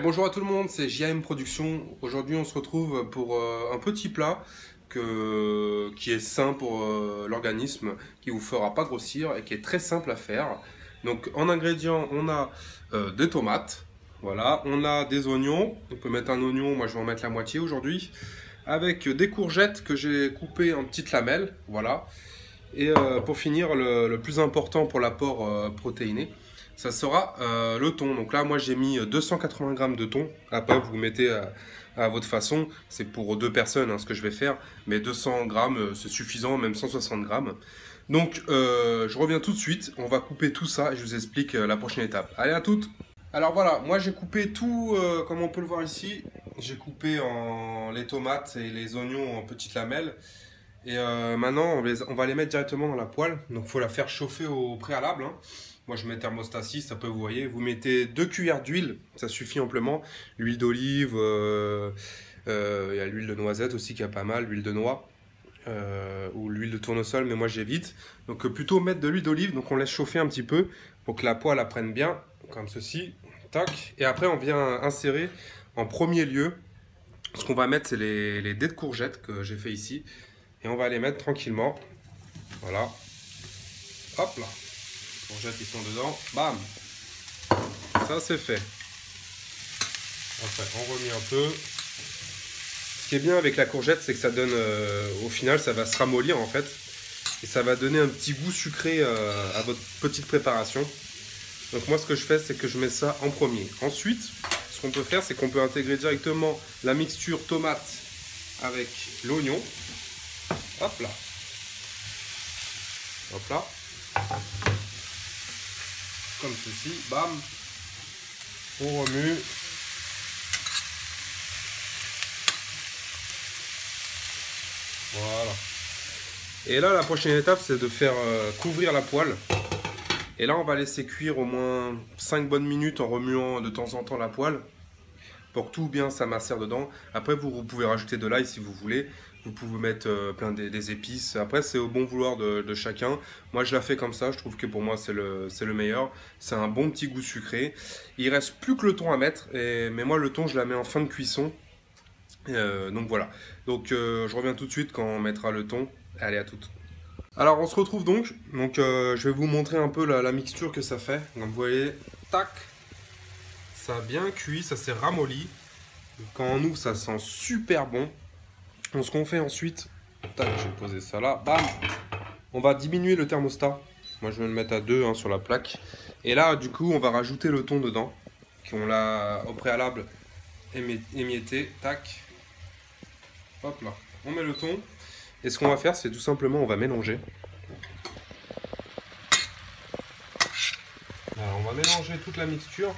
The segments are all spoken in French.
Bonjour à tout le monde, c'est JAM Productions. Aujourd'hui, on se retrouve pour un petit plat qui est sain pour l'organisme, qui vous fera pas grossir et qui est très simple à faire. Donc, en ingrédients, on a des tomates, voilà, on a des oignons. On peut mettre un oignon, moi je vais en mettre la moitié aujourd'hui, avec des courgettes que j'ai coupées en petites lamelles, voilà. Et pour finir, le plus important pour l'apport protéiné, ça sera le thon. Donc là, moi, j'ai mis 280 grammes de thon. Après, vous mettez à votre façon. C'est pour deux personnes ce que je vais faire. Mais 200 grammes, c'est suffisant, même 160 grammes. Donc, je reviens tout de suite. On va couper tout ça et je vous explique la prochaine étape. Allez, à toutes! Alors voilà, moi j'ai coupé tout, comme on peut le voir ici. J'ai coupé les tomates et les oignons en petites lamelles. Et maintenant, on va les mettre directement dans la poêle. Donc, il faut la faire chauffer au préalable. Moi, je mets thermostat 6, ça peut vous voyez. Vous mettez 2 cuillères d'huile, ça suffit amplement. L'huile d'olive, il y a l'huile de noisette aussi qui a pas mal, l'huile de noix. Ou l'huile de tournesol, mais moi j'évite. Donc plutôt mettre de l'huile d'olive, donc on laisse chauffer un petit peu pour que la poêle prenne bien, comme ceci. Tac. Et après, on vient insérer en premier lieu, ce qu'on va mettre, c'est les dés de courgettes que j'ai fait ici. Et on va les mettre tranquillement. Voilà. Hop là. Les courgettes qui sont dedans. Bam. Ça c'est fait. Après on remet un peu. Ce qui est bien avec la courgette, c'est que ça donne, au final, ça va se ramollir en fait. Et ça va donner un petit goût sucré à votre petite préparation. Donc moi ce que je fais, c'est que je mets ça en premier. Ensuite, ce qu'on peut faire, c'est qu'on peut intégrer directement la mixture tomate avec l'oignon. Hop là. Hop là. Comme ceci. Bam. On remue. Voilà. Et là, la prochaine étape, c'est de faire couvrir la poêle. Et là, on va laisser cuire au moins 5 bonnes minutes en remuant de temps en temps la poêle pour que tout bien s'amacère dedans. Après, vous pouvez rajouter de l'ail si vous voulez. Vous pouvez mettre plein des épices. Après, c'est au bon vouloir de chacun. Moi, je la fais comme ça. Je trouve que pour moi, c'est le meilleur. C'est un bon petit goût sucré. Il reste plus que le thon à mettre. Mais moi, le thon, je la mets en fin de cuisson. Donc voilà. Donc, je reviens tout de suite quand on mettra le thon. Allez, à toutes. Alors, on se retrouve donc. Je vais vous montrer un peu la mixture que ça fait. Donc, vous voyez, tac. Ça a bien cuit, ça s'est ramolli. Quand on ouvre, ça sent super bon. Donc, ce qu'on fait ensuite, tac, je vais poser ça là, bam. On va diminuer le thermostat. Moi, je vais le mettre à 2 sur la plaque. Et là, du coup, on va rajouter le thon dedans, qu'on l'a au préalable émietté. Tac. Hop là. On met le thon. Et ce qu'on va faire, c'est tout simplement, on va mélanger. Alors, on va mélanger toute la mixture.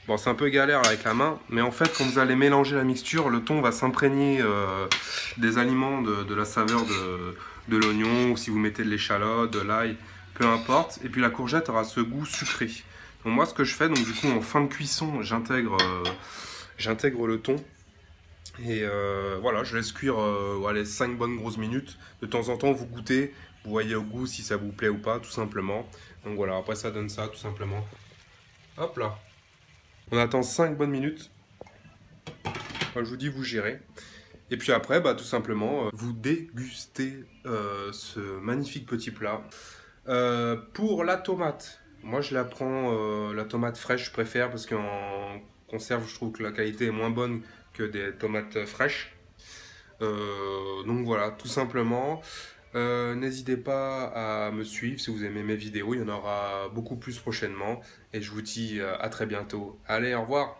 Bon, c'est un peu galère avec la main, mais en fait, quand vous allez mélanger la mixture, le thon va s'imprégner des aliments, de la saveur de l'oignon, ou si vous mettez de l'échalote, de l'ail, peu importe. Et puis la courgette aura ce goût sucré. Donc moi, ce que je fais, donc du coup, en fin de cuisson, j'intègre le thon. Et voilà, je laisse cuire allez, 5 bonnes grosses minutes. De temps en temps, vous goûtez, vous voyez au goût si ça vous plaît ou pas, tout simplement. Donc voilà, après ça donne ça, tout simplement. Hop là. On attend 5 bonnes minutes. Comme je vous dis, vous gérez. Et puis après, bah, tout simplement, vous dégustez ce magnifique petit plat. Pour la tomate, moi je la prends, la tomate fraîche, je préfère, parce qu'en conserve, je trouve que la qualité est moins bonne que des tomates fraîches. Donc voilà, tout simplement. N'hésitez pas à me suivre si vous aimez mes vidéos, il y en aura beaucoup plus prochainement. Et je vous dis à très bientôt. Allez, au revoir!